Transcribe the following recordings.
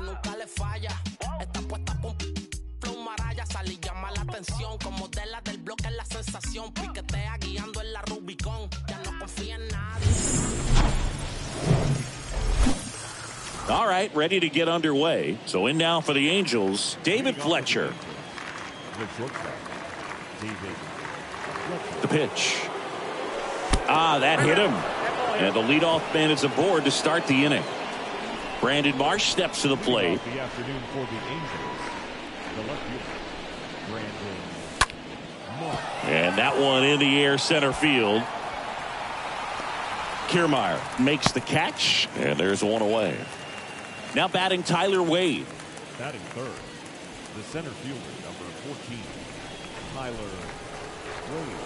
nunca le falla. Está puesta con flow maraya, sale y llama la atención. Como de la del bloque es la sensación. Piquetea guiando en la Rubicon. Ya no confía en nadie. All right, ready to get underway. So in now for the Angels, David Fletcher. The pitch. That hit him. And the leadoff man is aboard to start the inning. Brandon Marsh steps to the plate. The afternoon for the Angels. The left fielder, Brandon Marsh. And that one in the air center field. Kiermaier makes the catch, and there's one away. Now batting Tyler Wade. Batting third, the center fielder, number 14, Tyler Wade.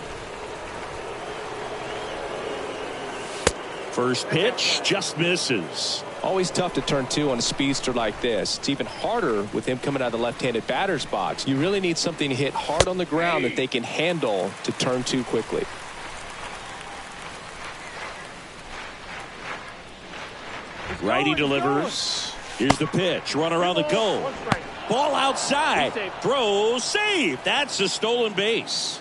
First pitch just misses. Always tough to turn two on a speedster like this. It's even harder with him coming out of the left-handed batter's box. You really need something to hit hard on the ground that they can handle to turn two quickly. Righty delivers. Here's the pitch. Runner on the go. Ball outside. Throw. Save. That's a stolen base.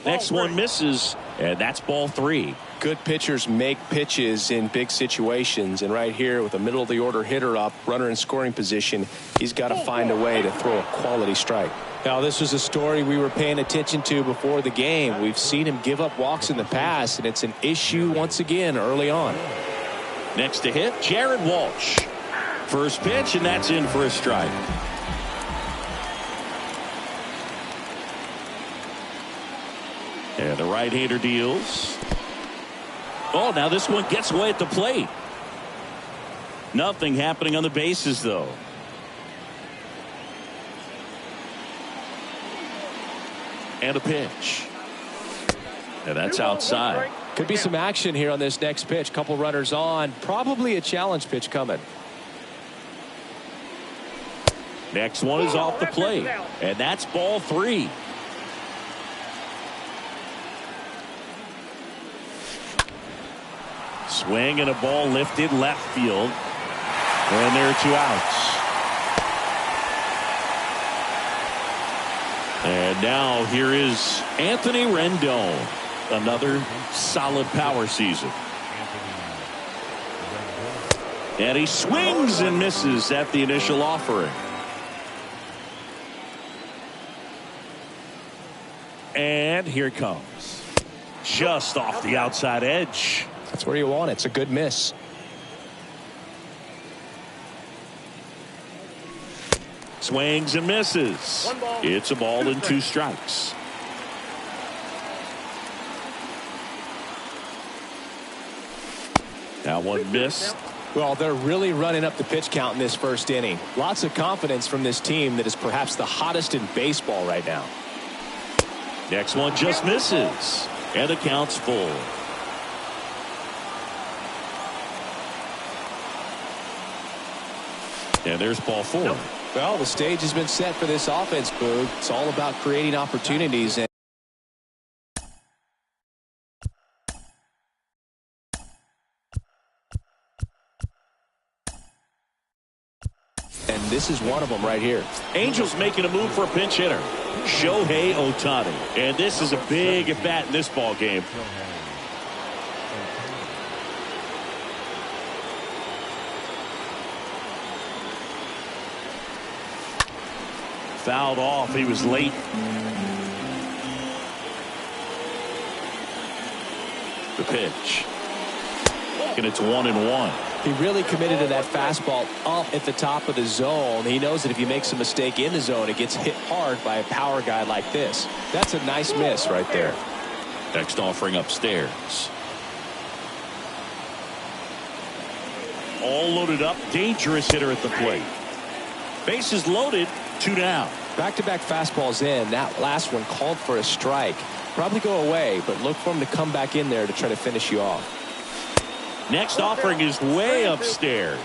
Next one misses, and that's ball three. Good pitchers make pitches in big situations, and right here with a middle of the order hitter up, runner in scoring position, he's got to find a way to throw a quality strike. Now this was a story we were paying attention to before the game. We've seen him give up walks in the past, and it's an issue once again early on. Next to hit, Jared Walsh. First pitch, and that's in for a strike. And the right-hander deals. Oh, now this one gets away at the plate. Nothing happening on the bases, though. And a pitch. And that's outside. Could be some action here on this next pitch. Couple runners on. Probably a challenge pitch coming. Next one is off the plate. And that's ball three. Swing and a ball lifted left field. And there are two outs. And now here is Anthony Rendon. Another solid power season. And he swings and misses at the initial offering. And here it comes. Just off the outside edge. That's where you want it. It's a good miss. Swings and misses. It's a ball and two strikes. Now one missed. Well, they're really running up the pitch count in this first inning. Lots of confidence from this team that is perhaps the hottest in baseball right now. Next one just misses. And the count's full. And there's ball four. Well, the stage has been set for this offense, Boog. It's all about creating opportunities. And this is one of them right here. Angels making a move for a pinch hitter. Shohei Ohtani. And this is a big at bat in this ball game. Fouled off. He was late. The pitch. And it's 1-1. He really committed to that fastball up at the top of the zone. He knows that if he makes a mistake in the zone, it gets hit hard by a power guy like this. That's a nice miss right there. Next offering upstairs. All loaded up. Dangerous hitter at the plate. Bases loaded. 2 down. Back-to-back fastballs in. That last one called for a strike. Probably go away, but look for him to come back in there to try to finish you off. Next offering is way upstairs.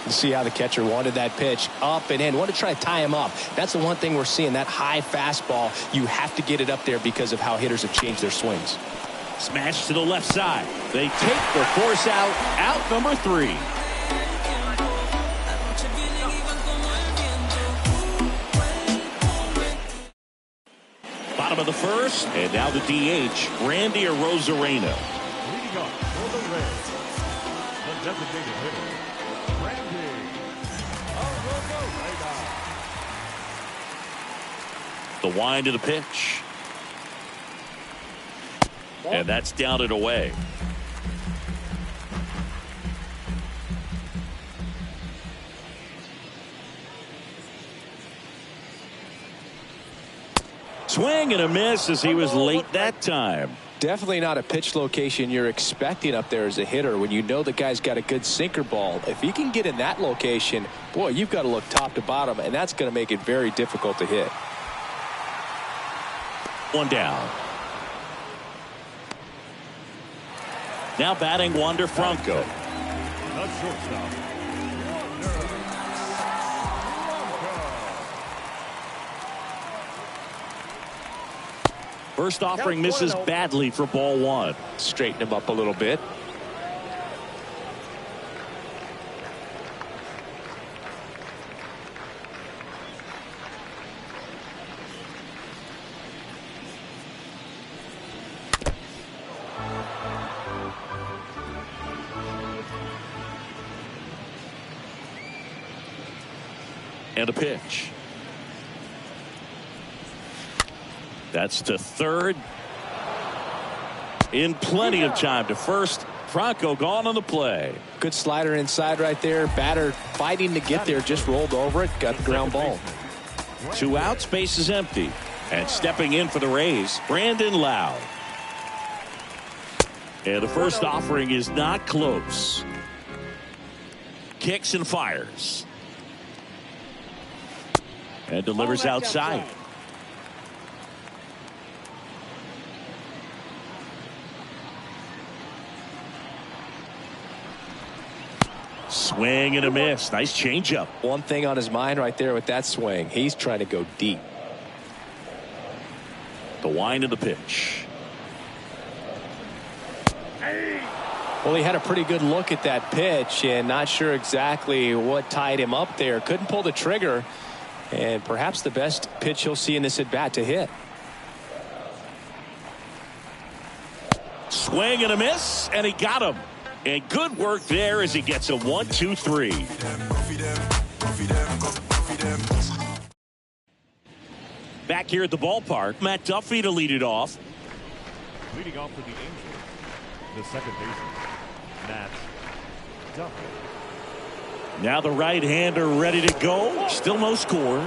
You see how the catcher wanted that pitch up and in. Wanted to try to tie him up. That's the one thing we're seeing. That high fastball, you have to get it up there because of how hitters have changed their swings. Smash to the left side. They take the force out number 3. Bottom of the first, and now the DH, Randy Arozarena. Leading up for the Reds, the designated hitter, Randy Arozarena. The wind of the pitch. And that's down and away. Swing and a miss as he was late that time. Definitely not a pitch location you're expecting up there as a hitter when you know the guy's got a good sinker ball. If he can get in that location, boy, you've got to look top to bottom, and that's going to make it very difficult to hit. One down. Now batting Wander Franco. The shortstop, First offering misses badly for ball 1. Straighten him up a little bit. And a pitch. That's to third. In plenty of time to first. Franco gone on the play. Good slider inside right there. Batter fighting to get there. Just rolled over it. Got the ground ball. 2 outs. Base is empty. And stepping in for the Rays, Brandon Lowe. And the first offering is not close. Kicks and fires. And delivers outside. Swing and a miss. Nice changeup. One thing on his mind right there with that swing. He's trying to go deep. The wind of the pitch. Well, he had a pretty good look at that pitch and not sure exactly what tied him up there. Couldn't pull the trigger. And perhaps the best pitch he'll see in this at-bat to hit. Swing and a miss, and he got him. And good work there as he gets a 1-2-3. Back here at the ballpark, Matt Duffy to lead it off. leading off for the Angels, the second baseman, Matt Duffy. Now the right-hander ready to go. Still no score.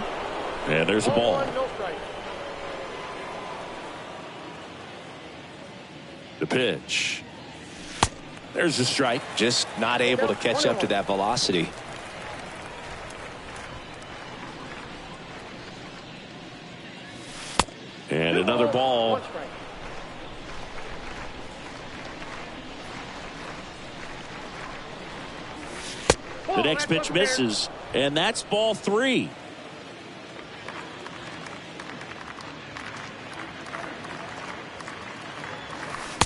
And there's a ball. The pitch. There's a strike. Just not able to catch up to that velocity. And another ball. The next pitch misses, and that's ball 3.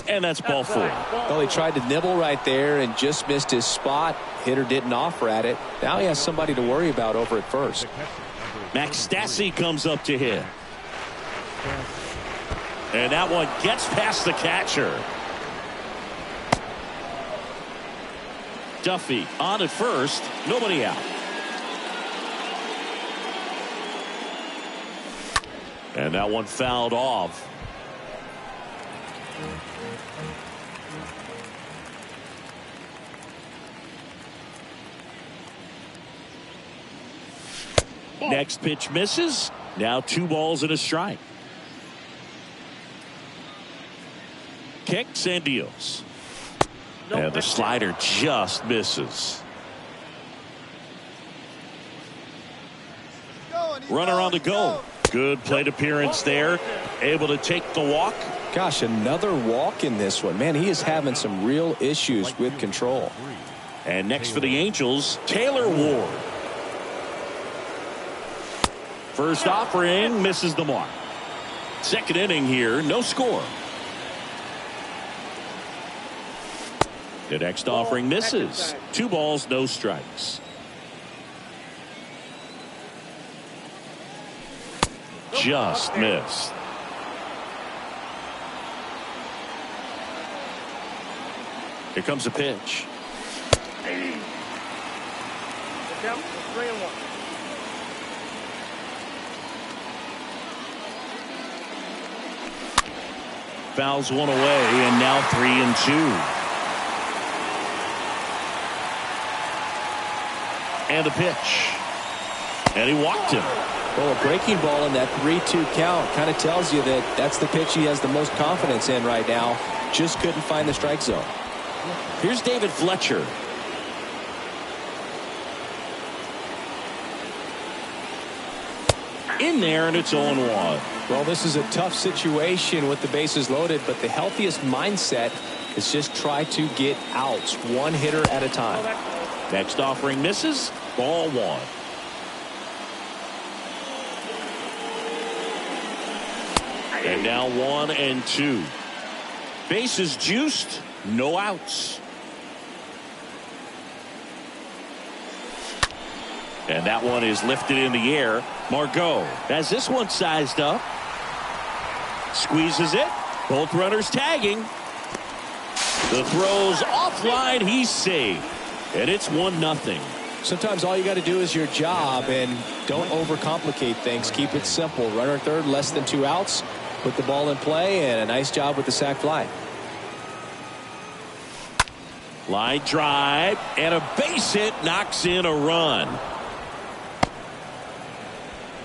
And that's ball 4. Well, he tried to nibble right there and just missed his spot. Hitter didn't offer at it. Now he has somebody to worry about over at first. Max Stassi comes up to hit. And that one gets past the catcher. Duffy on at first. Nobody out. And that one fouled off. Next pitch misses. Now 2 balls and a strike. Kicks and deals. And the slider just misses. Runner on the go. Good plate appearance there. Able to take the walk. Gosh, another walk in this one. Man, he is having some real issues with control. And next for the Angels, Taylor Ward. First offering misses the mark. Second inning here, no score. The next offering misses. 2 balls, no strikes. Just missed. Here comes a pitch. Fouls one away, and now 3-2. And a pitch. And he walked him. Well, a breaking ball in that 3-2 count kind of tells you that that's the pitch he has the most confidence in right now. Just couldn't find the strike zone. Here's David Fletcher. In there, and it's 0-1. Well, this is a tough situation with the bases loaded, but the healthiest mindset is just try to get outs, one hitter at a time. Next offering misses. Ball 1. And now 1-2. Bases juiced. No outs. And that one is lifted in the air. Margot has this one sized up. Squeezes it. Both runners tagging. The throw's offline. He's safe. And it's 1-0. Sometimes all you got to do is your job and don't overcomplicate things. Keep it simple. Runner third, less than 2 outs. Put the ball in play, and a nice job with the sac fly. Line drive and a base hit knocks in a run.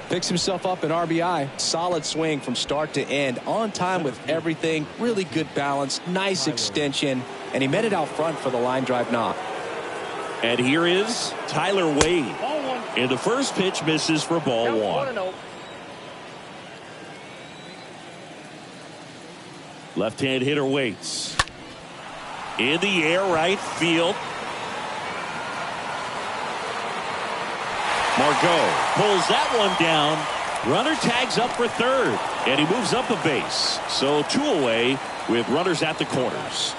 Picks himself up an RBI. Solid swing from start to end. On time with everything. Really good balance. Nice extension. And he met it out front for the line drive knock. And here is Tyler Wade. And the first pitch misses for ball 1. Left-hand hitter waits. In the air, right field. Margot pulls that one down. Runner tags up for third, and he moves up a base. So 2 away with runners at the corners.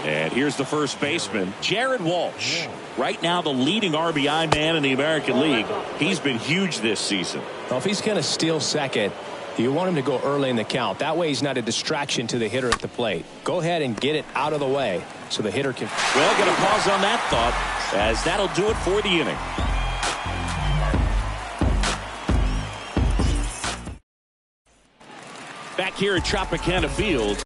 And here's the first baseman, Jared Walsh. Right now the leading RBI man in the American League. He's been huge this season. Well, if he's going to steal second, you want him to go early in the count. That way he's not a distraction to the hitter at the plate. Go ahead and get it out of the way so the hitter can. Well, going to pause on that thought, as that'll do it for the inning. Back here at Tropicana Field.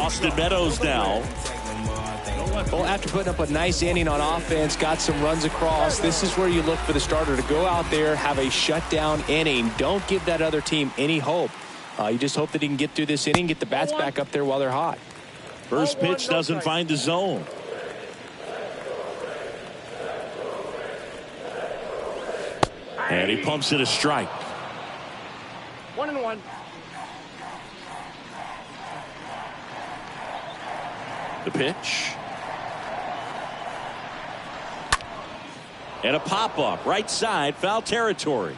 Austin Meadows now. Well, after putting up a nice inning on offense, got some runs across, this is where you look for the starter to go out there, have a shutdown inning. Don't give that other team any hope. You just hope that he can get through this inning, get the bats back up there while they're hot. First pitch doesn't find the zone. And he pumps it a strike. 1-1. The pitch. And a pop-up, right side, foul territory.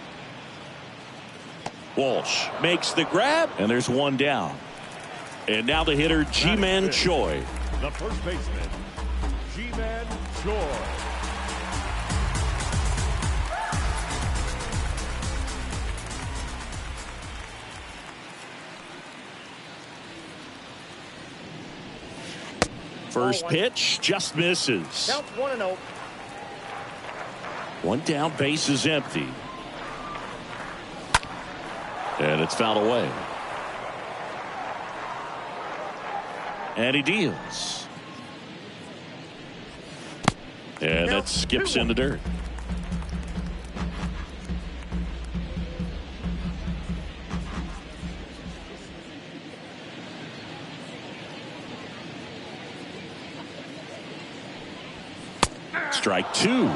Walsh makes the grab, and there's one down. And now the hitter, Ji-Man Choi. The first baseman, Ji-Man Choi. First pitch just misses. Count 1-0. One down, base is empty. And it's fouled away. And he deals. And that skips in the dirt. Strike two.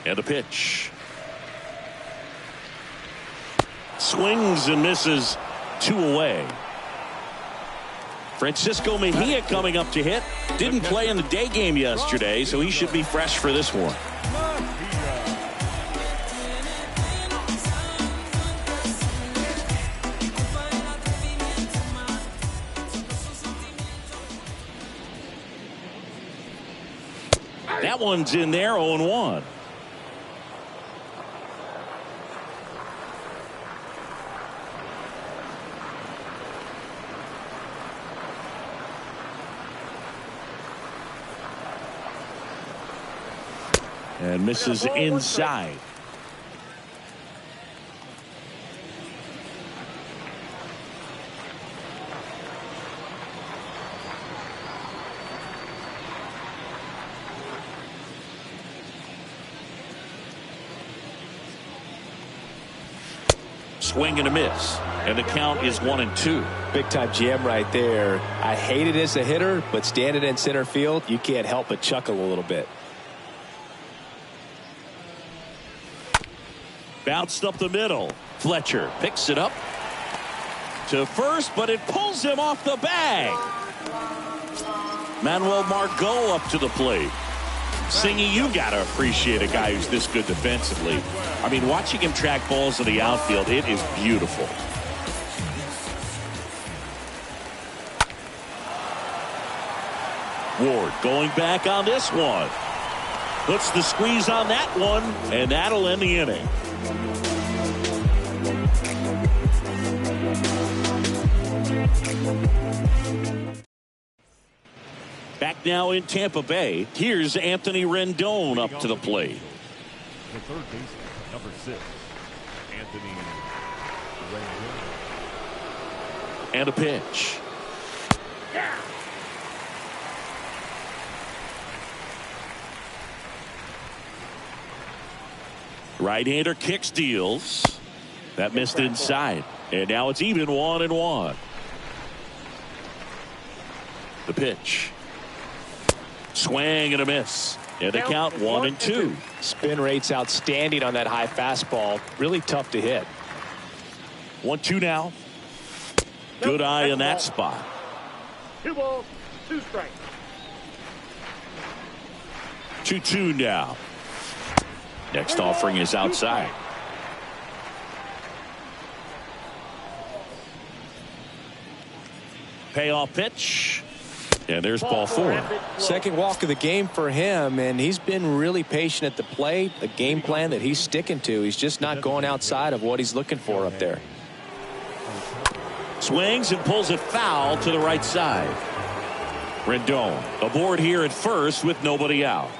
And a pitch. Swings and misses, 2 away. Francisco Mejia coming up to hit. Didn't play in the day game yesterday, so he should be fresh for this one. That one's in there, 0-1. And misses inside. Swing and a miss. And the count is 1-2. Big time jam right there. I hate it as a hitter, but standing in center field, you can't help but chuckle a little bit. Bounced up the middle. Fletcher picks it up to first, but it pulls him off the bag. Manuel Margot up to the plate. Singy, you gotta appreciate a guy who's this good defensively. I mean, watching him track balls in the outfield, it is beautiful. Ward going back on this one. Puts the squeeze on that one, and that'll end the inning. Back now in Tampa Bay. Here's Anthony Rendon up to the plate. The third baseman, number 6, Anthony Rendon. And a pitch. Right-hander kicks, deals. That missed inside. And now it's even 1-1. The pitch. Swing and a miss. And the count 1-2. Spin rate's outstanding on that high fastball. Really tough to hit. 1-2 now. Good eye in that spot. 2 balls, 2 strikes. 2-2 now. Next offering is outside. Payoff pitch. And there's ball 4. Second walk of the game for him, and he's been really patient at the plate. A game plan that he's sticking to. He's just not going outside of what he's looking for up there. Swings and pulls it foul to the right side. Rendon aboard here at first with nobody out.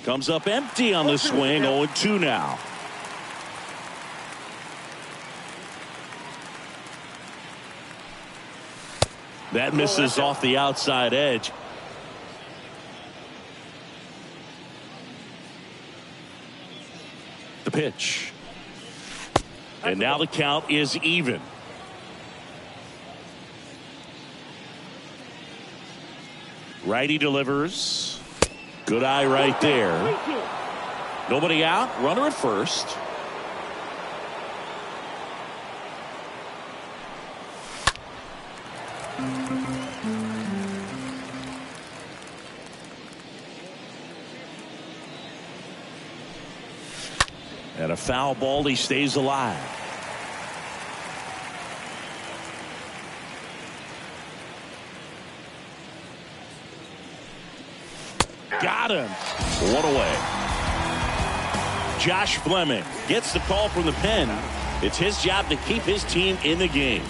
Comes up empty on the swing. 0-2 now. That misses off the outside edge. The pitch. And now the count is even. Righty delivers. Good eye right there. Nobody out. Runner at first. And a foul ball. He stays alive. Got him. One away. Josh Fleming gets the call from the pen. It's his job to keep his team in the game.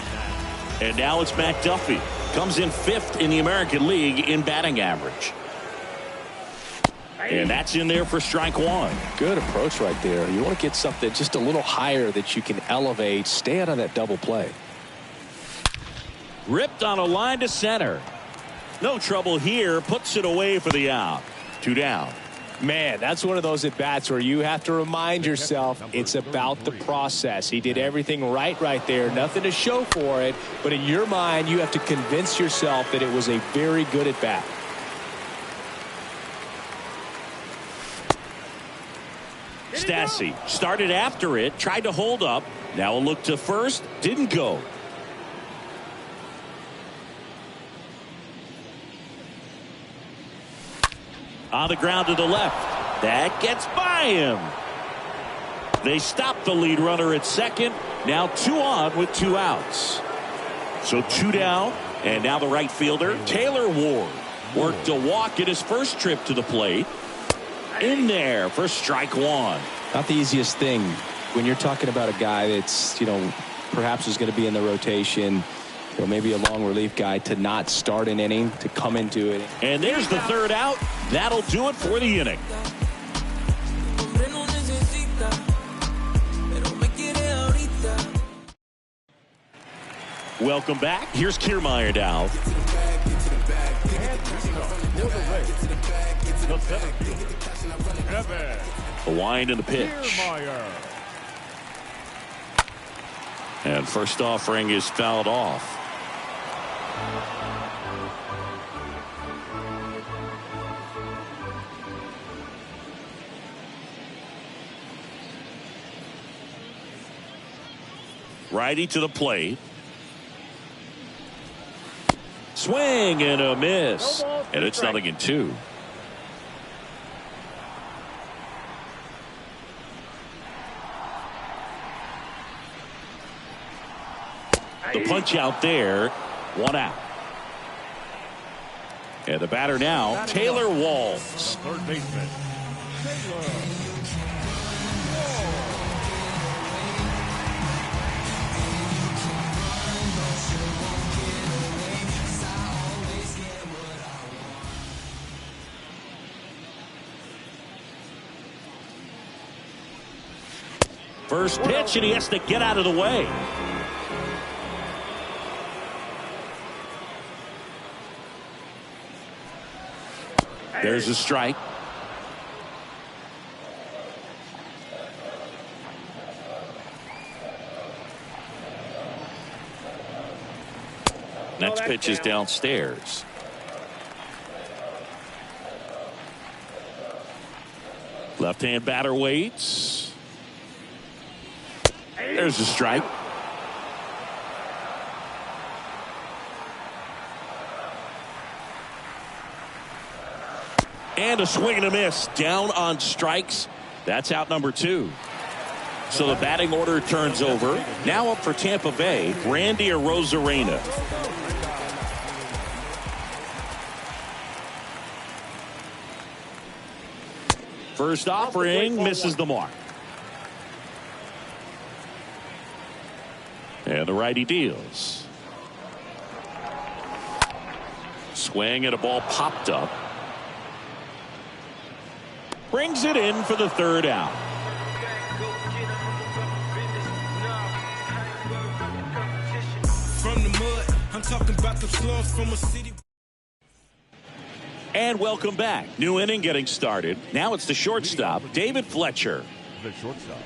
And now it's McDuffie. Comes in 5th in the American League in batting average. And that's in there for strike one. Good approach right there. You want to get something just a little higher that you can elevate. Stay out of that double play. Ripped on a line to center. No trouble here. Puts it away for the out. 2 down. Man, that's one of those at-bats where you have to remind yourself it's about the process. He did everything right there. Nothing to show for it. But in your mind, you have to convince yourself that it was a very good at-bat. Stassi started after it. Tried to hold up. Now a look to first. Didn't go. On the ground to the left. That gets by him. They stop the lead runner at second. Now 2 on with 2 outs. So 2 down. And now the right fielder, Taylor Ward, worked a walk at his first trip to the plate. In there for strike one. Not the easiest thing when you're talking about a guy that's, perhaps is going to be in the rotation. Maybe a long relief guy, to not start an inning, to come into it. And there's the 3rd out. That'll do it for the inning. Welcome back. Here's Kiermaier now. The wind and the pitch. And first offering is fouled off. Righty to the plate. Swing and a miss. And it's 0-2. The punch out there. 1 out. And the batter now, Taylor Walls. Third baseman, Taylor. First pitch, and he has to get out of the way. There's a strike. Next pitch is downstairs. Left-hand batter waits. There's a strike. And a swing and a miss. Down on strikes. That's out number 2. So the batting order turns over. Now up for Tampa Bay, Randy Arozarena. First offering misses the mark. And the righty deals. Swing and a ball popped up. Brings it in for the 3rd out. From the mud, I'm talking about the slums from a city. And welcome back. New inning getting started. Now it's the shortstop, David Fletcher. The shortstop,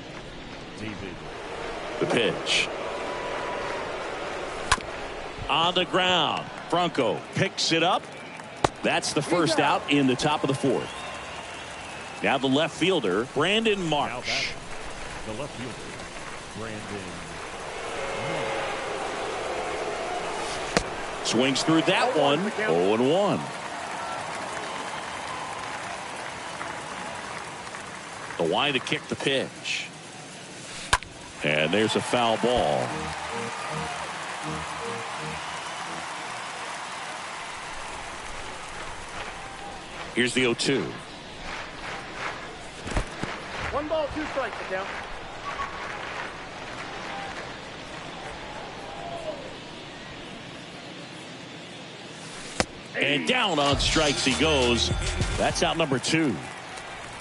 David. The pitch. On the ground. Franco picks it up. That's the first out in the top of the fourth. Now the left fielder, Brandon Marsh. The left fielder, Brandon. Swings through that one. 0-1. The line to kick the pitch. And there's a foul ball. Here's the 0-2. 1 ball, 2 strikes, the count. And down on strikes he goes. That's out number 2.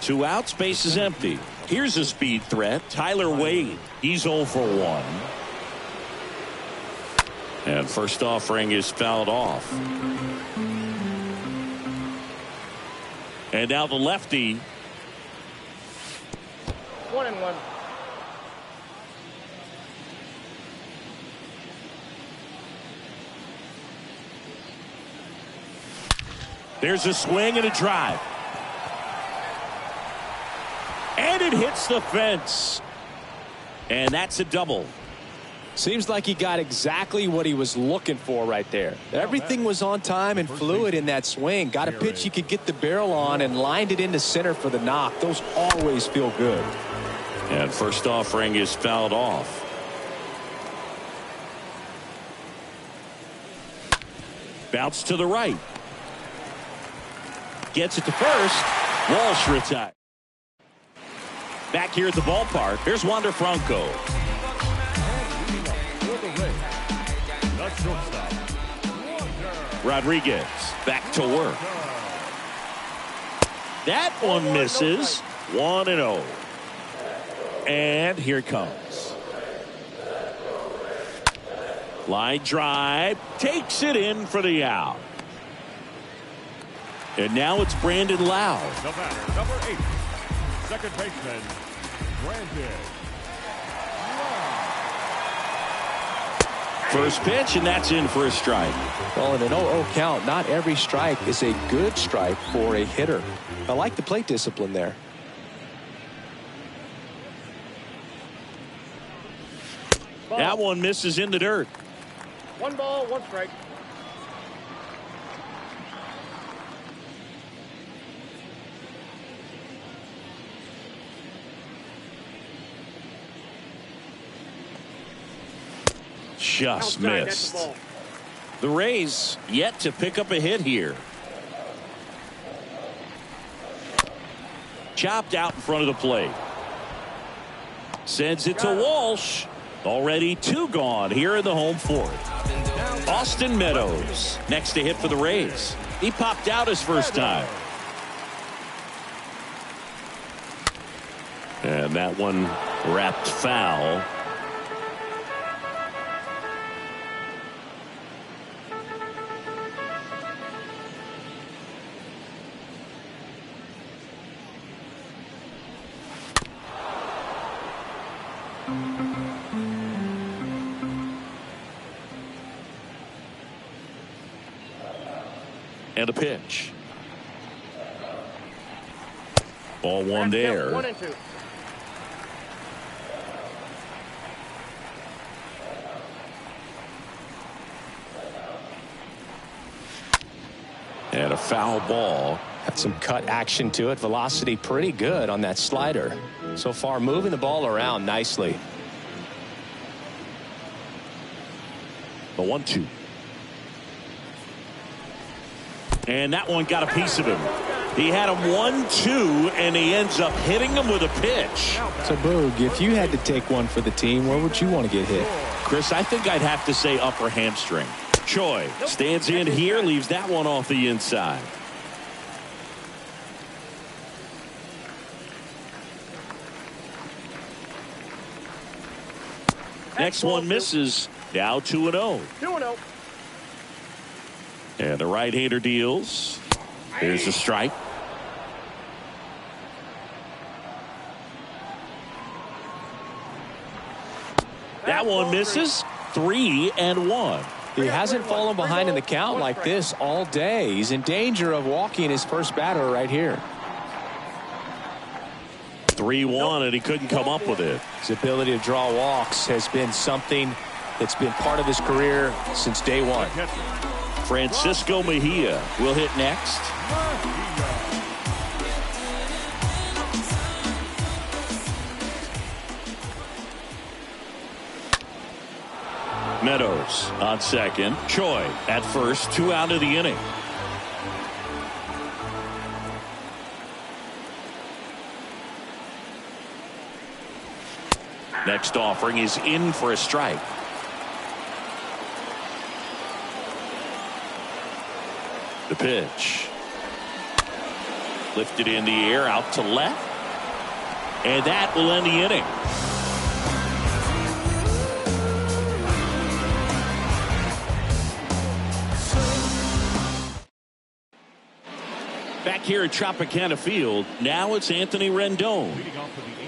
2 outs, base is empty. Here's a speed threat, Tyler Wade. He's 0 for 1. And first offering is fouled off. And now the lefty. 1-1. There's a swing and a drive. And it hits the fence. And that's a double. Seems like he got exactly what he was looking for right there. Everything was on time and fluid in that swing. Got a pitch he could get the barrel on and lined it into center for the knock. Those always feel good. And first offering is fouled off. Bounce to the right. Gets it to first. Walsh retired. Back here at the ballpark, there's Wander Franco. The shortstop, Rodriguez back to work. That one misses. 1-0. And here it comes. Line drive. Takes it in for the out. And now it's Brandon Lowe. the batter, number 8, second baseman, Brandon. First pitch, and that's in for a strike. Well, in an 0-0 count, not every strike is a good strike for a hitter. I like the plate discipline there. That one misses in the dirt. 1 ball, 1 strike. Just missed. The Rays yet to pick up a hit here. Chopped out in front of the plate. Sends it to Walsh. Already 2 gone here in the home fourth. Austin Meadows next to hit for the Rays. He popped out his first time. And that one wrapped foul. And a pitch. Ball 1 there. 1-2. And a foul ball. Had some cut action to it. Velocity pretty good on that slider. So far moving the ball around nicely. The 1-2. And that one got a piece of him. He had him 1-2, and he ends up hitting him with a pitch. So, Boog, if you had to take one for the team, where would you want to get hit? Chris, I think I'd have to say upper hamstring. Choi stands in here, leaves that one off the inside. Next one misses. Now 2-0. 2-0. And the right-hander deals. Here's a strike. That one misses. 3-1. He hasn't fallen behind in the count like this all day. He's in danger of walking his first batter right here. 3-1, and he couldn't come up with it. His ability to draw walks has been something that's been part of his career since day one. Francisco Mejia will hit next. Meadows on second. Choi at first. 2 out of the inning. Next offering is in for a strike. The pitch. Lifted in the air out to left. And that will end the inning. Back here at Tropicana Field, now it's Anthony Rendon. Leading off for the Angels.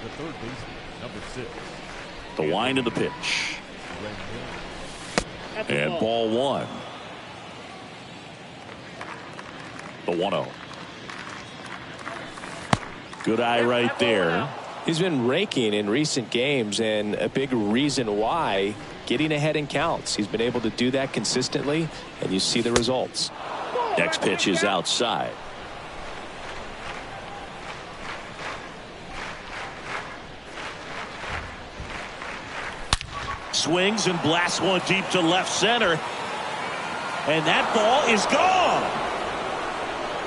The third baseman, number 6. The wind of the pitch. And ball 1. The 1-0. Good eye right there. He's been raking in recent games, and a big reason why, getting ahead in counts. He's been able to do that consistently, and you see the results. Next pitch is outside. Swings and blasts one deep to left center. And that ball is gone.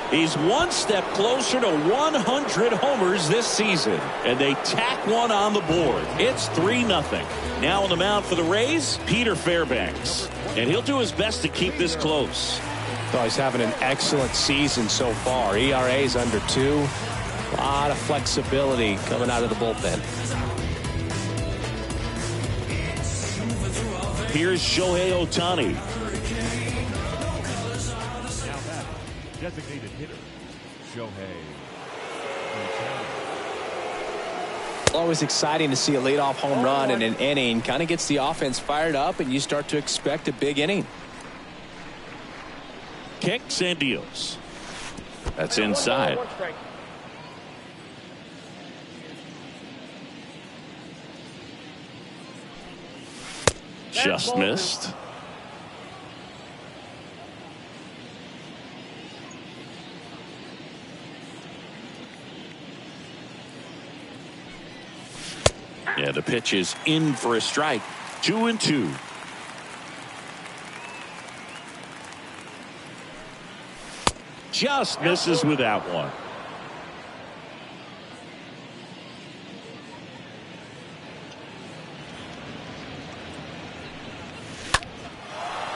He's one step closer to 100 homers this season. And they tack one on the board. It's 3-0. Now on the mound for the Rays, Peter Fairbanks. And he'll do his best to keep this close. Oh, he's having an excellent season so far. ERA is under 2. A lot of flexibility coming out of the bullpen. Here's Shohei Ohtani. Now back, designated hitter, Shohei Ohtani. Always exciting to see a leadoff home run in an inning. Kind of gets the offense fired up, and you start to expect a big inning. Kicks and deals. That's inside. Just ball missed. Yeah, the pitch is in for a strike. 2-2. Just misses with that one.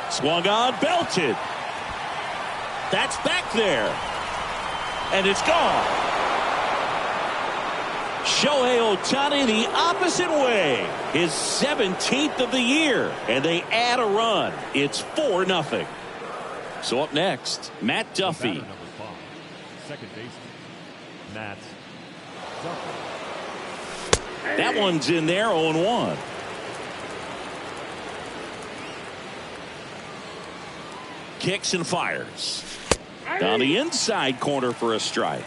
Swung on, belted. That's back there. And it's gone. Shohei Ohtani the opposite way. His 17th of the year. And they add a run. It's 4-0. So up next, Matt Duffy. Number 5, second baseman, Matt Duffy. That one's in there, 0-1. Kicks and fires. Down the inside corner for a strike.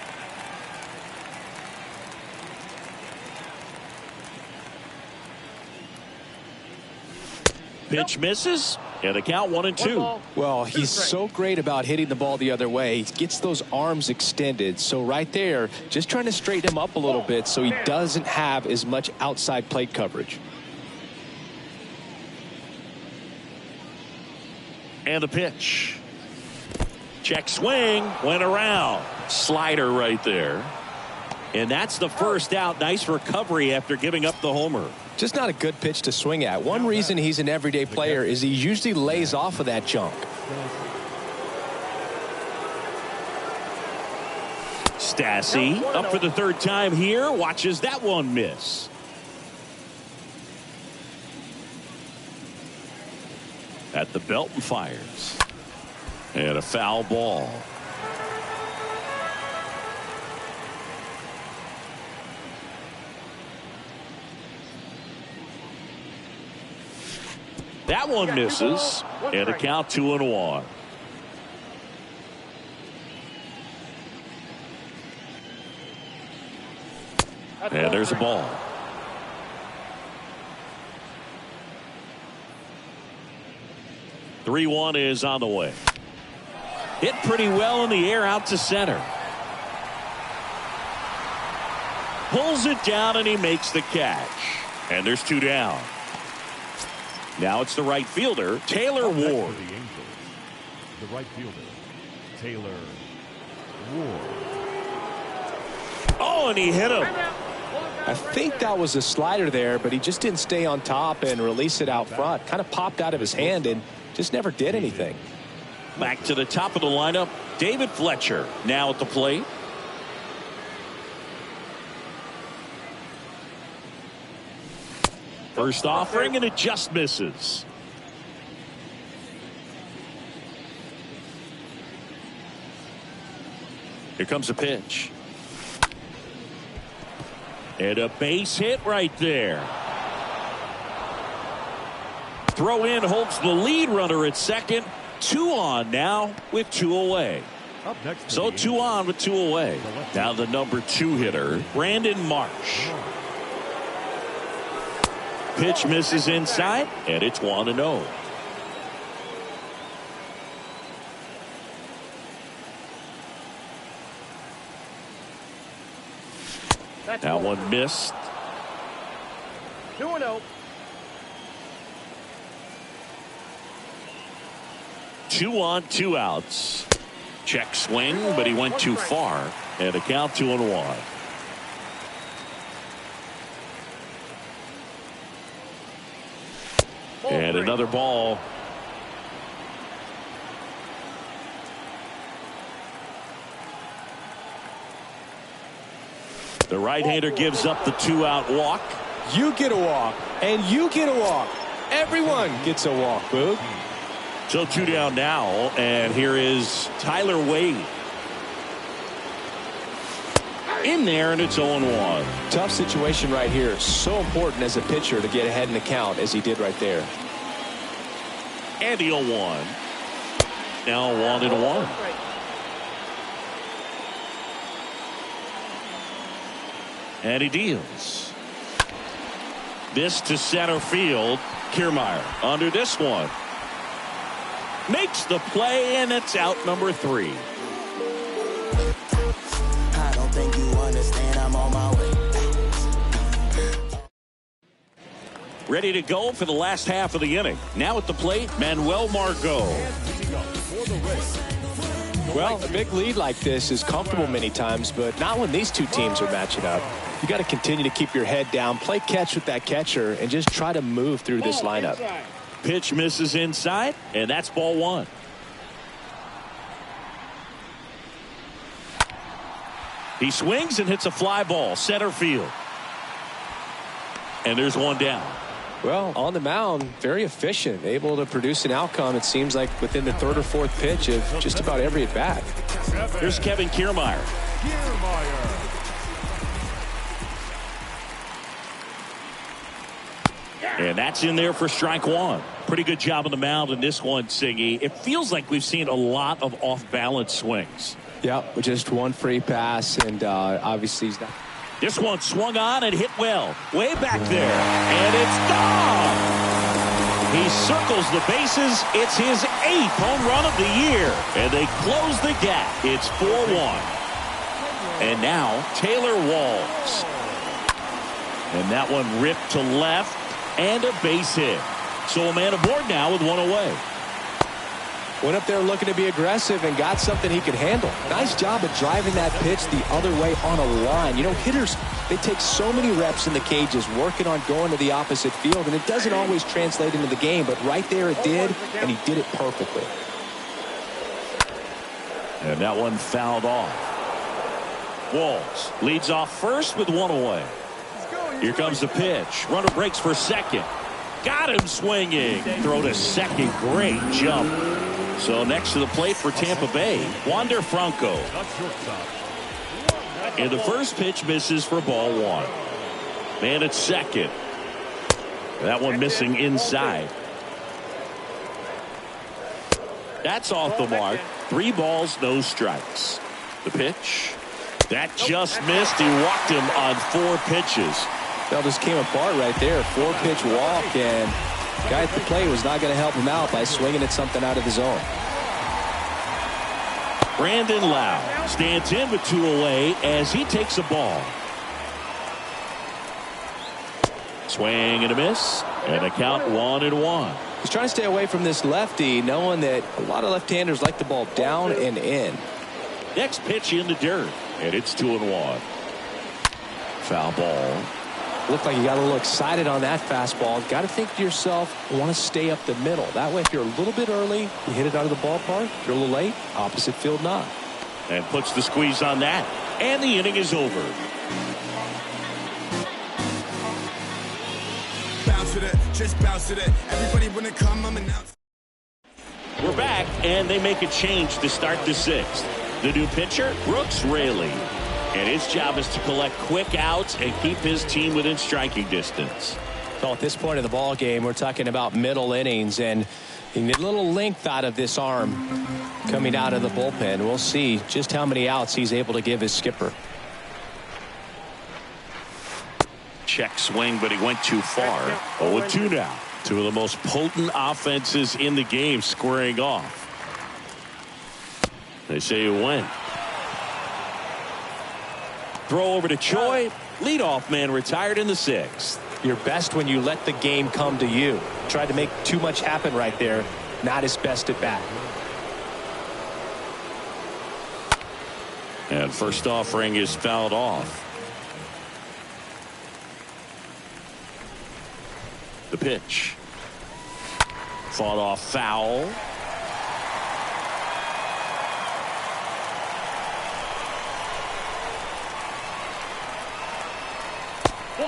Pitch misses. And the count 1-2. Well, he's so great about hitting the ball the other way. He gets those arms extended. So right there, just trying to straighten him up a little bit so he doesn't have as much outside plate coverage. And the pitch. Check swing. Went around. Slider right there. And that's the first out. Nice recovery after giving up the homer. Just not a good pitch to swing at. One reason he's an everyday player is he usually lays off of that junk. Stassi up for the third time here. Watches that one miss. At the belt and fires. And a foul ball. That one misses. And a count 2-1. And there's a ball. (3-1) is on the way. Hit pretty well in the air out to center. Pulls it down and he makes the catch. And there's 2 down. Now it's the right fielder, Taylor Ward. For the Angels, the right fielder, Taylor Ward. Oh, and he hit him. I think that was a slider there, but he just didn't stay on top and release it out front. Kind of popped out of his hand and just never did anything. Back to the top of the lineup, David Fletcher now at the plate. First offering, and it just misses. Here comes a pitch. And a base hit right there. Throw in holds the lead runner at second. 2 on now with 2 away. Up next So 2 on with 2 away. Now the number 2 hitter, Brandon Marsh. Pitch misses inside, and it's 1-0. That one missed. 2-0. 2 on, 2 outs. Check swing, but he went too far. And a count 2-1. And another ball. The right-hander gives up the 2-out walk. You get a walk, and you get a walk. Everyone gets a walk, Boog. So 2 down now, and here is Tyler Wade. In there, and it's 0-1. Tough situation right here. So important as a pitcher to get ahead in the count as he did right there. And the 0-1. Now 1-1. And he deals. This to center field. Kiermaier under this one. Makes the play, and it's out number 3. I don't think you understand, I'm on my way. Ready to go for the last half of the inning. Now at the plate, Manuel Margot. Well, a big lead like this is comfortable many times, but not when these two teams are matching up. You got to continue to keep your head down, play catch with that catcher, and just try to move through this lineup. Pitch misses inside, and that's ball 1. He swings and hits a fly ball, center field. And there's one down. Well, on the mound, very efficient, able to produce an outcome, it seems like, within the 3rd or 4th pitch of just about every at-bat. Here's Kevin Kiermaier. And that's in there for strike 1. Pretty good job on the mound in this one, Siggy. It feels like we've seen a lot of off-balance swings. Yeah, just one free pass, and obviously he's not. This one swung on and hit well. Way back there. And it's gone. He circles the bases. It's his 8th home run of the year. And they close the gap. It's 4-1. And now Taylor Walls. And that one ripped to left. And a base hit. So a man aboard now with one away. Went up there looking to be aggressive and got something he could handle. Nice job of driving that pitch the other way on a line. You know, hitters, they take so many reps in the cages working on going to the opposite field, and it doesn't always translate into the game, but right there it did, and he did it perfectly. And that one fouled off. Walls leads off first with one away. Here comes the pitch. Runner breaks for second. Got him swinging. Throw to second. Great jump. So next to the plate for Tampa Bay, Wander Franco. And the first pitch misses for ball 1. Man at second. That one missing inside. That's off the mark. 3 balls, no strikes. The pitch. That just missed. He walked him on 4 pitches. That just came apart right there. 4-pitch walk, and the guy at the plate was not going to help him out by swinging at something out of the zone. Brandon Lowe stands in with 2 away as he takes a ball. Swing and a miss, and a count 1-1. He's trying to stay away from this lefty, knowing that a lot of left-handers like the ball down and in. Next pitch in the dirt, and it's 2-1. Foul ball. Looked like you got a little excited on that fastball. Got to think to yourself, want to stay up the middle. That way, if you're a little bit early, you hit it out of the ballpark. If you're a little late, opposite field not. And puts the squeeze on that. And the inning is over. Bounce with it, just bounce with it. Everybody when it come, I'm announced. We're back, and they make a change to start the 6th. The new pitcher, Brooks Raley. And his job is to collect quick outs and keep his team within striking distance. So at this point in the ball game, we're talking about middle innings, and you need a little length out of this arm coming out of the bullpen. We'll see just how many outs he's able to give his skipper. Check swing, but he went too far. 0-2 now. 2 of the most potent offenses in the game squaring off. They say you win. Throw over to Choi. Leadoff man retired in the 6th. You're best when you let the game come to you. Tried to make too much happen right there. Not his best at bat. And first offering is fouled off. The pitch. Fought off foul.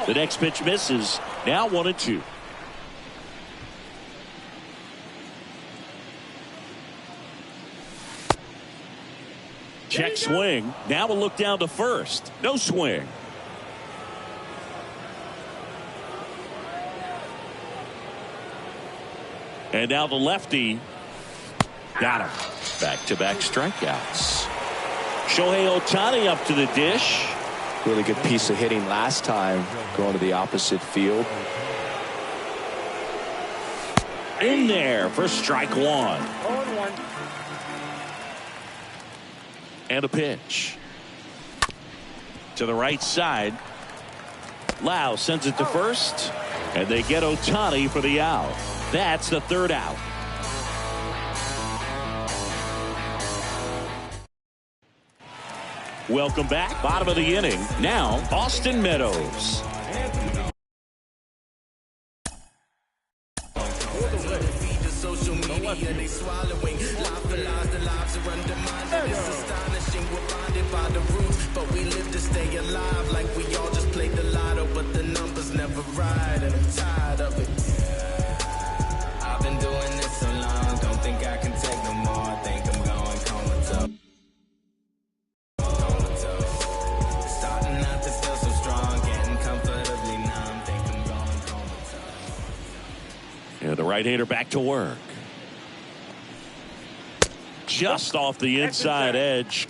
The next pitch misses. Now 1-2. Check swing. Now a look down to first. No swing. And now the lefty. Got him. Back-to-back strikeouts. Shohei Ohtani up to the dish. Really good piece of hitting last time, going to the opposite field. in there for strike one. 0-1. And a pitch. To the right side. Lau sends it to first. And they get Ohtani for the out. That's the third out. Welcome back. Bottom of the inning. Now, Austin Meadows. But we live to stay alive like we all just played the lotto, but the numbers never ride, and I'm tired of it. I've been doing this so long, don't think I can take no more. I think I'm going comatose. Starting not to feel so strong, getting comfortably numb. Think I'm going comatose. And the right-hander back to work. Just off the inside edge.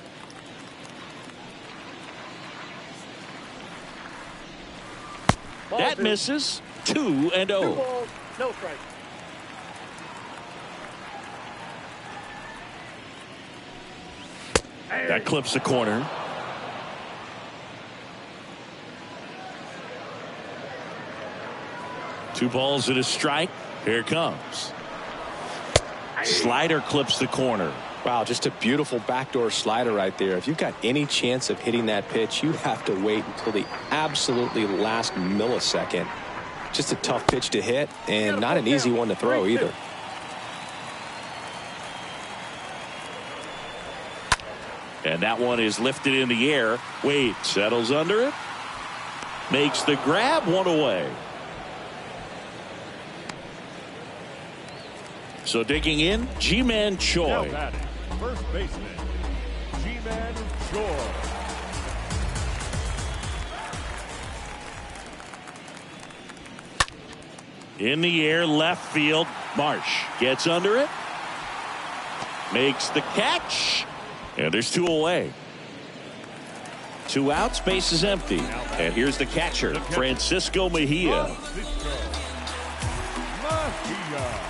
That misses. 2-0. 2 balls, no strike. That clips the corner. Two balls and a strike. Here it comes. Slider clips the corner. Wow, just a beautiful backdoor slider right there. If you've got any chance of hitting that pitch, you have to wait until the absolutely last millisecond. Just a tough pitch to hit, and not an easy one to throw either. And that one is lifted in the air. Wade settles under it. Makes the grab, one away. So digging in, Ji-Man Now Choi. batting, first baseman, Ji-Man Choi. In the air, left field. Marsh gets under it. Makes the catch. And there's 2 away. 2 outs, base is empty. And here's the catcher, Francisco Mejia. Francisco Mejia.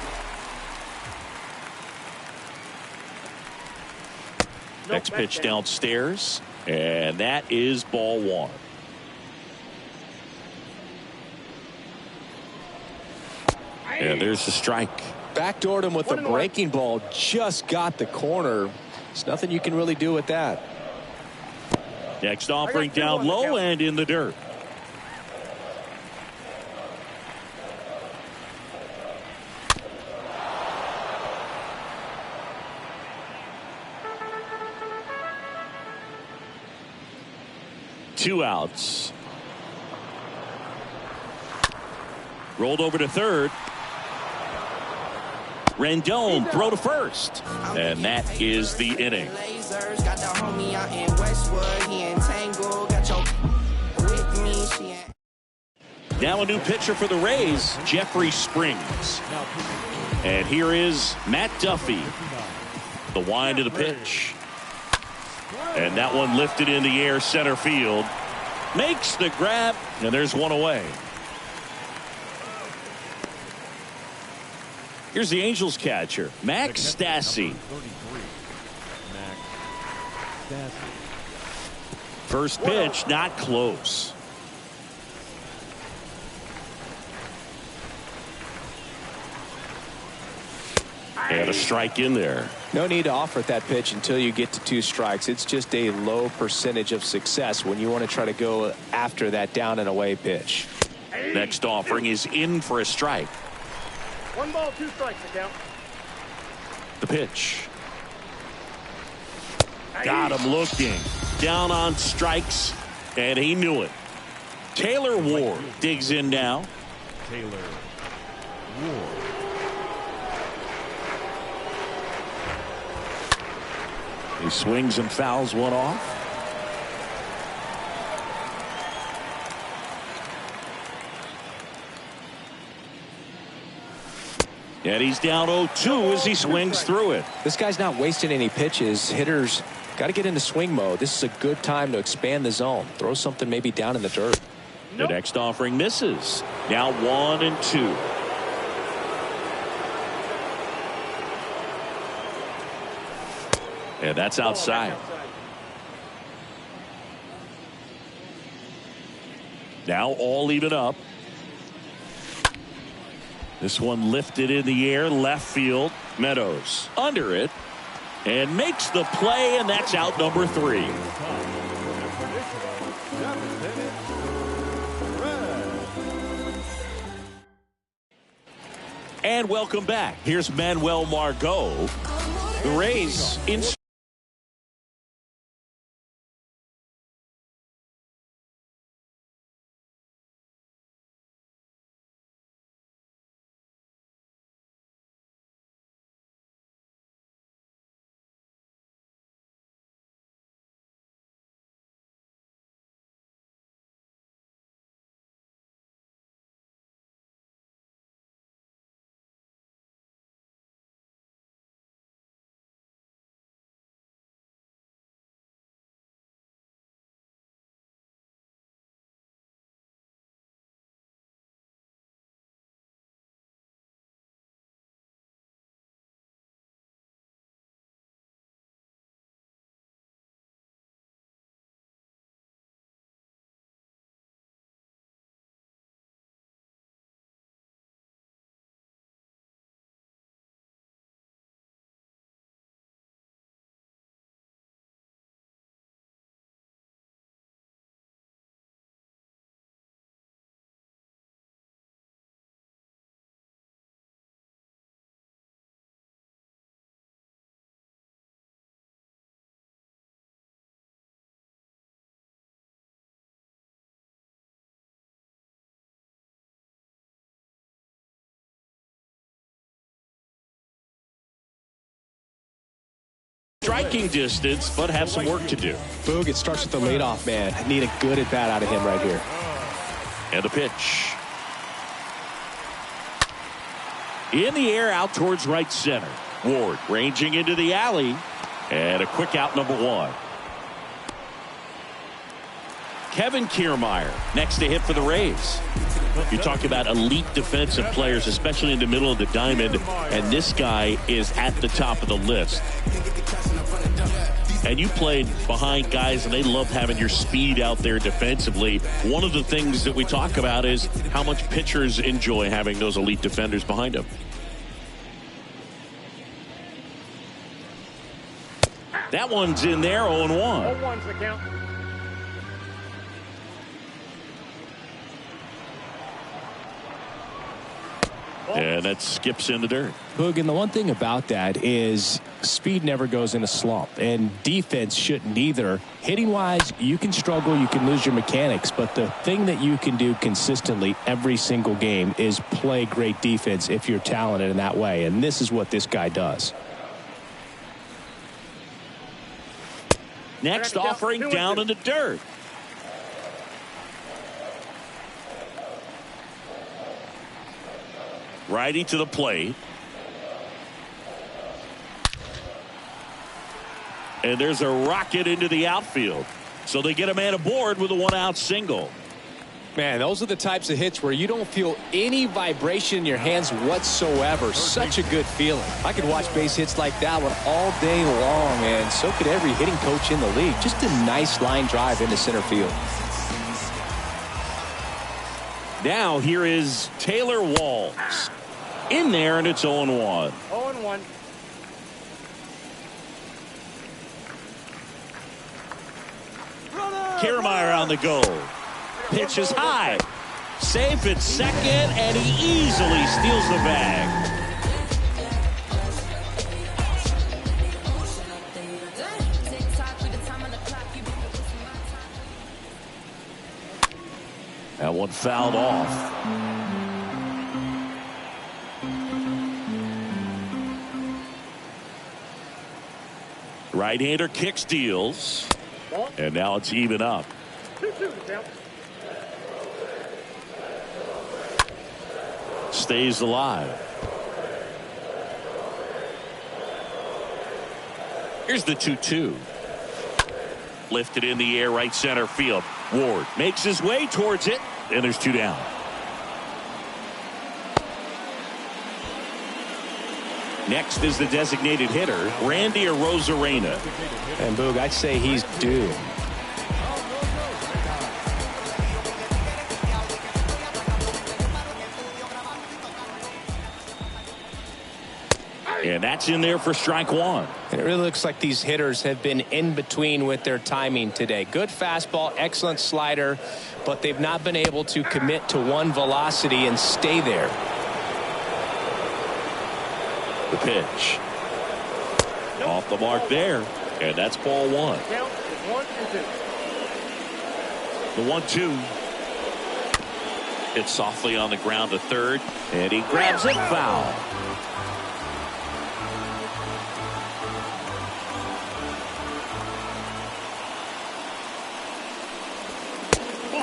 Next pitch downstairs. And that is ball 1. And there's the strike. Backdoored him with a 1-1. breaking ball. Just got the corner. There's nothing you can really do with that. Next offering 2 down on the low count. and in the dirt. Two outs. Rolled over to third. Rendon throw to first. And that is the inning. Lasers, got the homie out in Westwood, he in Tangle, got your with me, she ain't. Now a new pitcher for the Rays, Jeffrey Springs. And here is Matt Duffy. The wind of the pitch. And that one lifted in the air, center field. Makes the grab, and there's 1 away. Here's the Angels catcher, Max Stassi. 33. Max Stassi. First pitch, not close. And a strike in there. No need to offer that pitch until you get to 2 strikes. It's just a low percentage of success when you want to try to go after that down and away pitch. Next offering is in for a strike. 1 ball, 2 strikes to count. The pitch. Got him looking. Down on strikes, and he knew it. Taylor Ward digs in now. Taylor Ward. He swings and fouls one off. And he's down 0-2 as he swings through it. This guy's not wasting any pitches. Hitters got to get into swing mode. This is a good time to expand the zone. Throw something maybe down in the dirt. The next offering misses. Now 1-2. And that's outside. Now all even up. This one lifted in the air, left field. Meadows under it and makes the play, and that's out number 3. And welcome back. Here's Manuel Margot. The Rays in. Striking distance, but have some work to do. Boog, it starts with the leadoff man. I need a good at bat out of him right here. And the pitch. In the air, out towards right center. Ward ranging into the alley. And a quick out, number 1. Kevin Kiermaier next to hit for the Rays. You talk about elite defensive players, especially in the middle of the diamond, and this guy is at the top of the list. And you played behind guys, and they love having your speed out there defensively. One of the things that we talk about is how much pitchers enjoy having those elite defenders behind them. That one's in there, 0-1. 0-1's the count. And that skips in the dirt. Boog, and the one thing about that is speed never goes in a slump, and defense shouldn't either. Hitting wise, you can struggle, you can lose your mechanics, but the thing that you can do consistently every single game is play great defense if you're talented in that way, and this is what this guy does. Next offering down in the dirt. Righty to the plate. And there's a rocket into the outfield. So they get a man aboard with a 1-out single. Man, those are the types of hits where you don't feel any vibration in your hands whatsoever. Such a good feeling. I could watch base hits like that one all day long, and so could every hitting coach in the league. Just a nice line drive into center field. Now here is Taylor Walls. In there, and it's 0-1. 0-1. Kiermaier on the go. Pitch is high. Safe at second, and he easily steals the bag. That one fouled off. Right-hander kicks, deals, and now it's even up. 2-2 count. Stays alive. Here's the 2-2. Lifted in the air, right center field. Ward makes his way towards it, and there's 2 down. Next is the designated hitter, Randy Arozarena. And Boog, I'd say he's due. And that's in there for strike one. And it really looks like these hitters have been in between with their timing today. Good fastball, excellent slider, but they've not been able to commit to one velocity and stay there. The pitch. Off the mark there. And that's ball one. Count is 1 and 2. The 1-2. It's softly on the ground to third. And he grabs it foul.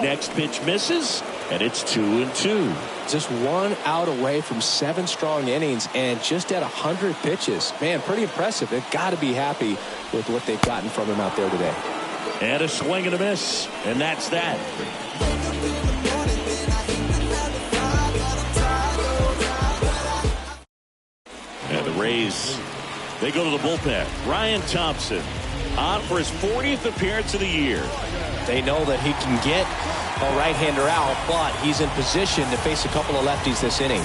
Next pitch misses, and it's 2-2. Just 1 out away from 7 strong innings and just at 100 pitches. Man, pretty impressive. They've got to be happy with what they've gotten from him out there today. And a swing and a miss, and that's that. And the Rays, they go to the bullpen. Ryan Thompson on for his 40th appearance of the year. They know that he can get a right-hander out, but he's in position to face a couple of lefties this inning.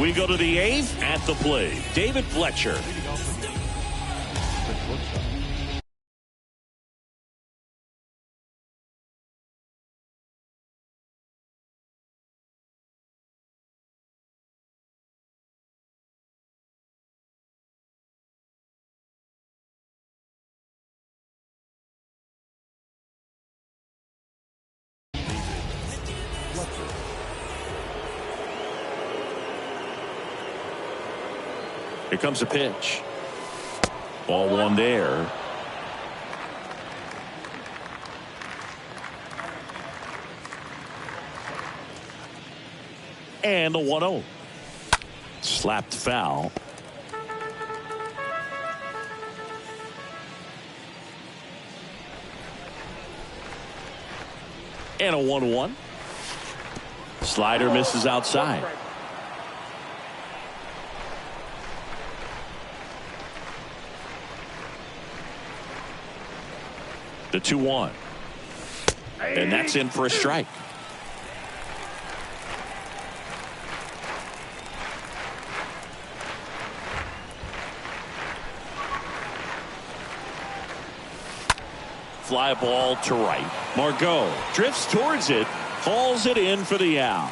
We go to the 8th at the plate. David Fletcher. Here comes a pitch. Ball one there. And the 1-0. Slapped foul. And a 1-1. Slider misses outside. The 2-1. And that's in for a strike. Fly ball to right. Margot drifts towards it, hauls it in for the out.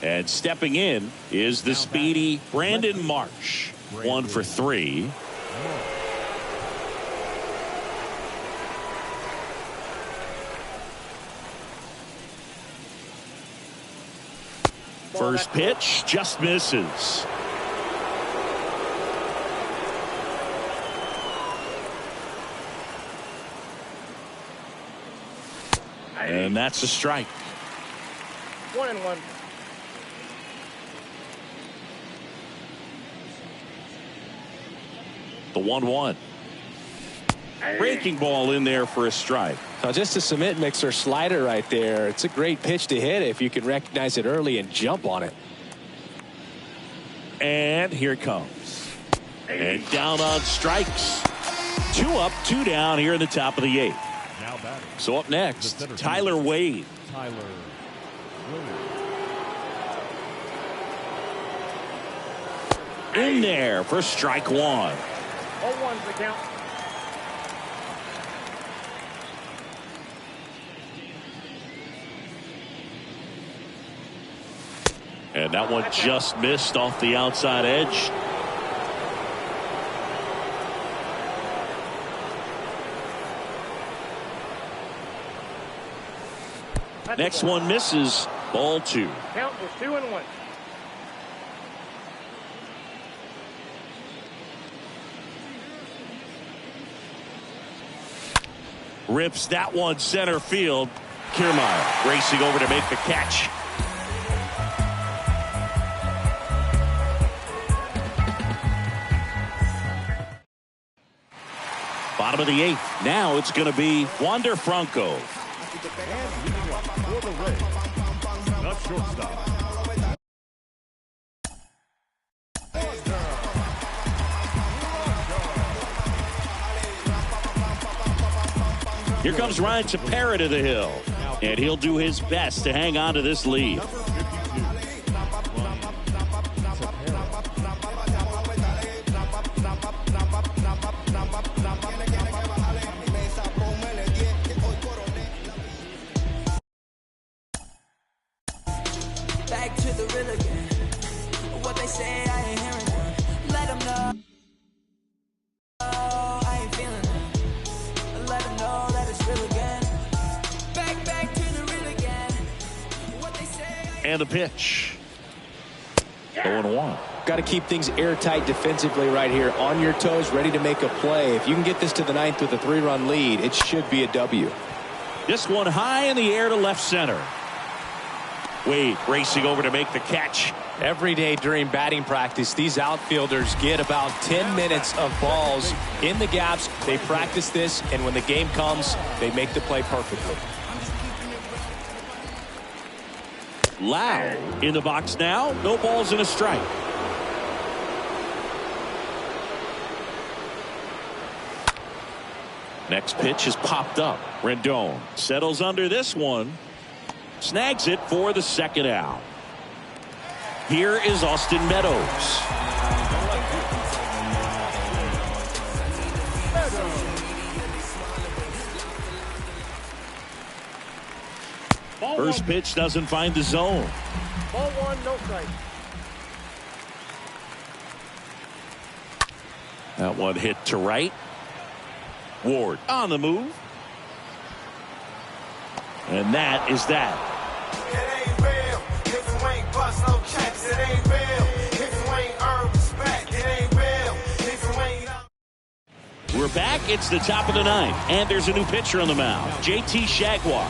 And stepping in is the speedy Brandon Marsh. 1 for 3. First pitch just misses. And that's a strike. 1-1. The 1-1. Breaking ball in there for a strike. Now just a cement mixer slider right there. It's a great pitch to hit if you can recognize it early and jump on it. And here it comes. And down on strikes. 2 up, 2 down here in the top of the 8th. Now batting. So up next, Tyler Wade. Tyler Wade. In there for strike 1. 0-1's the count. And that one just missed off the outside edge. Next one misses. Ball 2. Count is 2-1. Rips that one center field. Kiermaier racing over to make the catch. Bottom of the 8th. Now it's going to be Wander Franco. And leading up for the Rays, the shortstop. Here comes Ryan Tepera to the hill. And he'll do his best to hang on to this lead. Back to the real again. What they say, I ain't hearing them. Let them know. I ain't feeling it. Let them know that it's real again. Back to the real again. What they say. And the pitch. 0-1. Got to keep things airtight defensively right here. On your toes, ready to make a play. If you can get this to the 9th with a 3-run lead, it should be a W. This one high in the air to left center. Wade racing over to make the catch. Every day during batting practice, these outfielders get about 10 minutes of balls in the gaps. They practice this, and when the game comes, they make the play perfectly. Lau in the box now. No balls and a strike. Next pitch is popped up. Rendon settles under this one. Snags it for the second out. Here is Austin Meadows. First pitch doesn't find the zone. Ball one, no strike. That one hit to right. Ward on the move. And that is that. It ain't real if you ain't bust no checks. It ain't real if you ain't earned respect. It ain't real if you ain't. We're back. It's the top of the 9th. And there's a new pitcher on the mound. JT Jaguar.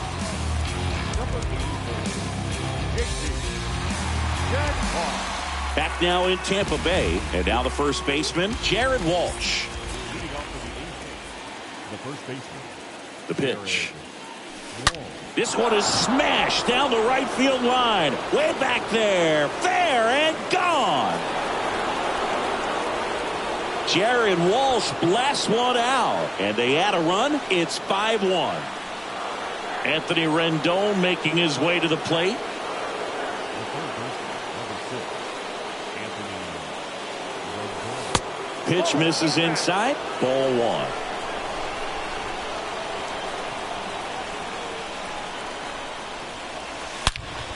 Back now in Tampa Bay. And now the first baseman, Jared Walsh. Leading off for the Angels, the first baseman. The pitch. This one is smashed down the right field line. Way back there. Fair and gone. Jared Walsh blasts one out. And they add a run. It's 5-1. Anthony Rendon making his way to the plate. Pitch misses inside. Ball 1.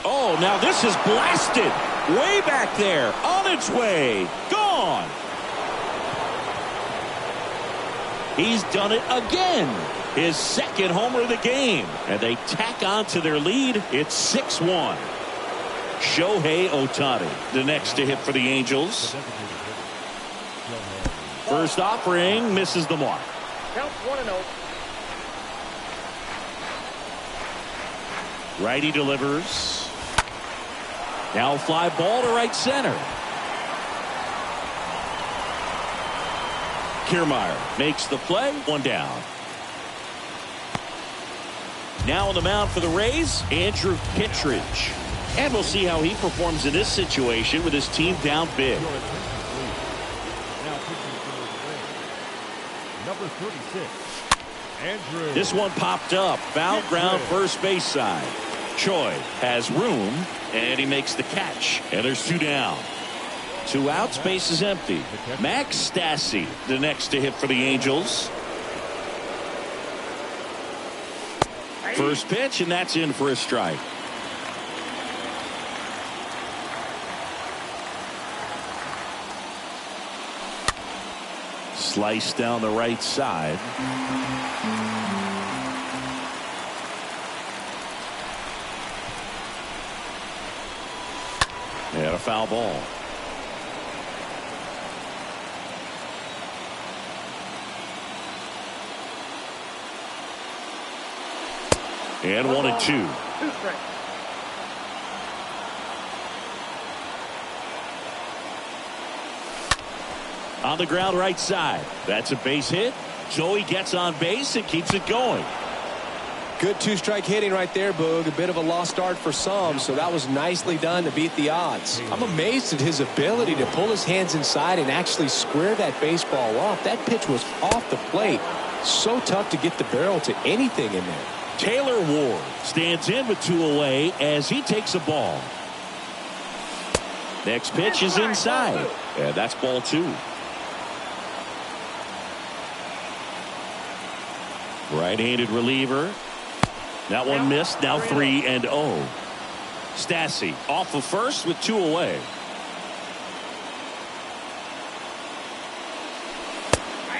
Oh, now this is blasted. Way back there. On its way. Gone. He's done it again. His second homer of the game. And they tack on to their lead. It's 6-1. Shohei Ohtani, the next to hit for the Angels. First offering misses the mark. Count 1-0. Righty delivers. Now fly ball to right center. Kiermaier makes the play. One down. Now on the mound for the Rays, Andrew Kittredge. And we'll see how he performs in this situation with his team down big. Number 36, Andrew. This one popped up. Foul ground first base side. Choi has room, and he makes the catch. And there's 2 down. 2 outs, base is empty. Max Stassi, the next to hit for the Angels. First pitch, and that's in for a strike. Slice down the right side. And a foul ball. And 1-2. 2 strikes. On the ground right side. That's a base hit. So he gets on base and keeps it going. Good two-strike hitting right there, Boog. A bit of a lost start for some, so that was nicely done to beat the odds. I'm amazed at his ability to pull his hands inside and actually square that baseball off. That pitch was off the plate. So tough to get the barrel to anything in there. Taylor Ward stands in with 2 away as he takes a ball. Next pitch is inside, and that's ball 2. Right-handed reliever. That one missed. Now 3-0. Stassi off of first with 2 away.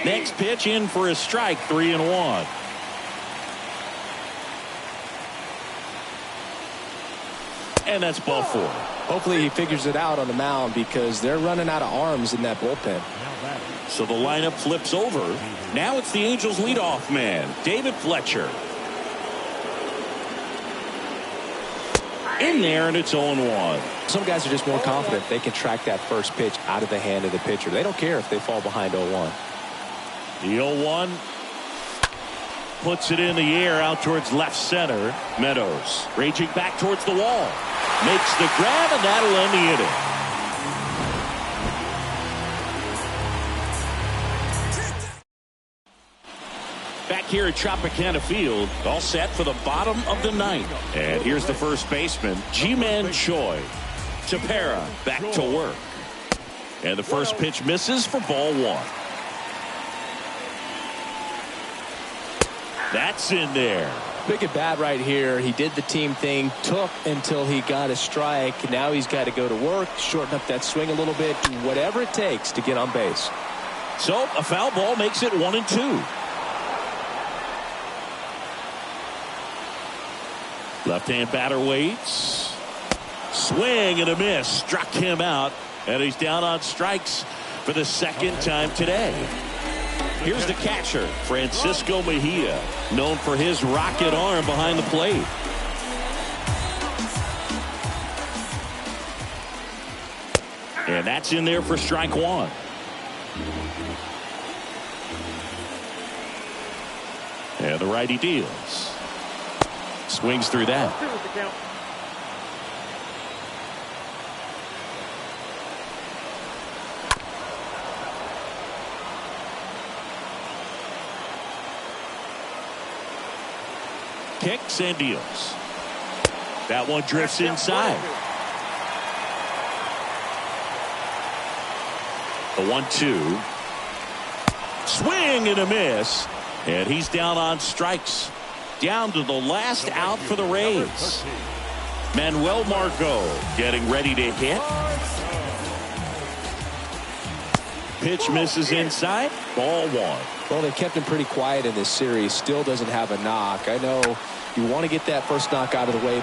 Next pitch in for a strike. 3-1. And that's ball 4. Hopefully he figures it out on the mound because they're running out of arms in that bullpen. So the lineup flips over. Now it's the Angels leadoff man, David Fletcher. In there, and it's 0-1. Some guys are just more confident they can track that first pitch out of the hand of the pitcher. They don't care if they fall behind 0-1. The 0-1 puts it in the air out towards left center. Meadows raging back towards the wall. Makes the grab, and that'll end the inning. Back here at Tropicana Field, all set for the bottom of the 9th. And here's the first baseman, Ji-Man Choi. Tepera back to work. And the first pitch misses for ball 1. That's in there. Big at bat right here. He did the team thing, took until he got a strike. Now he's got to go to work, shorten up that swing a little bit, do whatever it takes to get on base. So a foul ball makes it 1-2. Left-hand batter waits. Swing and a miss. Struck him out. And he's down on strikes for the second time today. Here's the catcher, Francisco Mejia, known for his rocket arm behind the plate. And that's in there for strike 1. And the righty deals. Swings through that. Kicks and deals. That one drifts inside. The 1-2. Swing and a miss. And he's down on strikes. Down to the last out for the Rays. Manuel Margot getting ready to hit. Pitch misses inside. Ball 1. Well, they kept him pretty quiet in this series. Still doesn't have a knock. I know you want to get that first knock out of the way.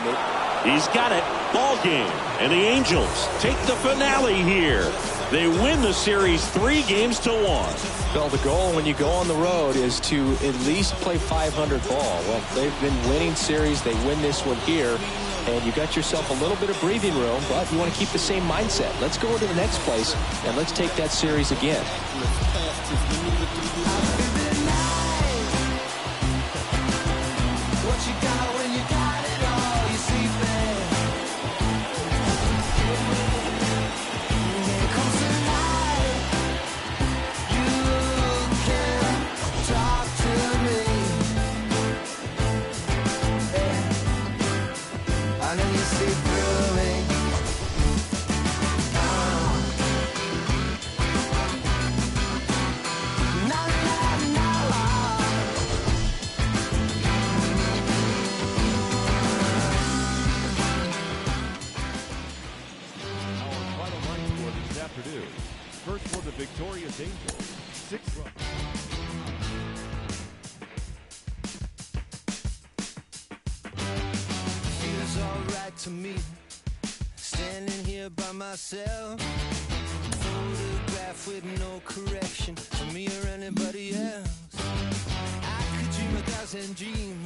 He's got it. Ball game. And the Angels take the finale here. They win the series 3-1. Well, the goal when you go on the road is to at least play 500 ball. Well, they've been winning series. They win this one here. And you got yourself a little bit of breathing room, but you want to keep the same mindset. Let's go into the next place, and let's take that series again. First for the victorious Angels, 6 runs. Feels alright to me, standing here by myself. Photograph with no correction for me or anybody else. I could dream 1,000 dreams.